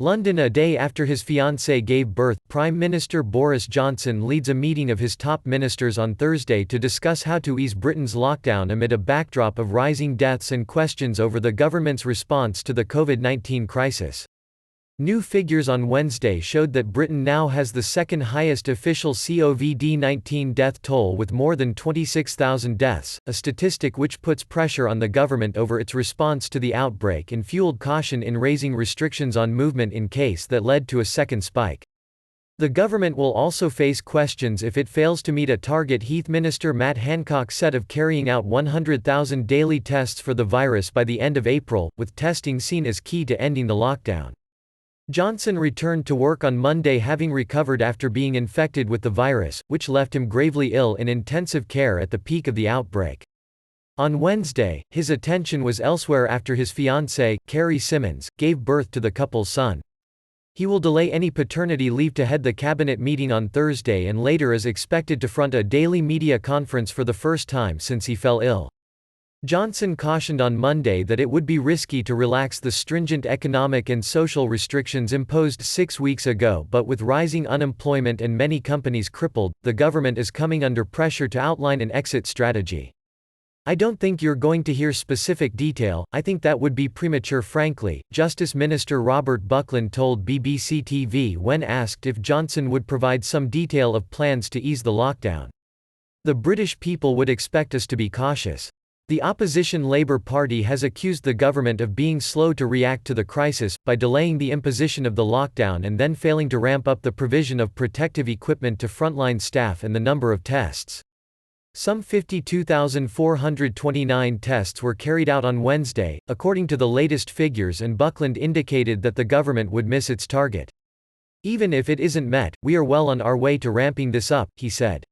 London. A day after his fiancée gave birth, Prime Minister Boris Johnson leads a meeting of his top ministers on Thursday to discuss how to ease Britain's lockdown amid a backdrop of rising deaths and questions over the government's response to the COVID-19 crisis. New figures on Wednesday showed that Britain now has the second highest official COVID-19 death toll with more than 26,000 deaths, a statistic which puts pressure on the government over its response to the outbreak and fueled caution in raising restrictions on movement in case that led to a second spike. The government will also face questions if it fails to meet a target Health Minister Matt Hancock set of carrying out 100,000 daily tests for the virus by the end of April, with testing seen as key to ending the lockdown. Johnson returned to work on Monday having recovered after being infected with the virus, which left him gravely ill in intensive care at the peak of the outbreak. On Wednesday, his attention was elsewhere after his fiancée, Carrie Symonds, gave birth to the couple's son. He will delay any paternity leave to head the cabinet meeting on Thursday and later is expected to front a daily media conference for the first time since he fell ill. Johnson cautioned on Monday that it would be risky to relax the stringent economic and social restrictions imposed 6 weeks ago, but with rising unemployment and many companies crippled, the government is coming under pressure to outline an exit strategy. "I don't think you're going to hear specific detail, I think that would be premature frankly," Justice Minister Robert Buckland told BBC TV when asked if Johnson would provide some detail of plans to ease the lockdown. "The British people would expect us to be cautious. The opposition Labour Party has accused the government of being slow to react to the crisis, by delaying the imposition of the lockdown and then failing to ramp up the provision of protective equipment to frontline staff and the number of tests. Some 52,429 tests were carried out on Wednesday, according to the latest figures, and Buckland indicated that the government would miss its target. "Even if it isn't met, we are well on our way to ramping this up," he said.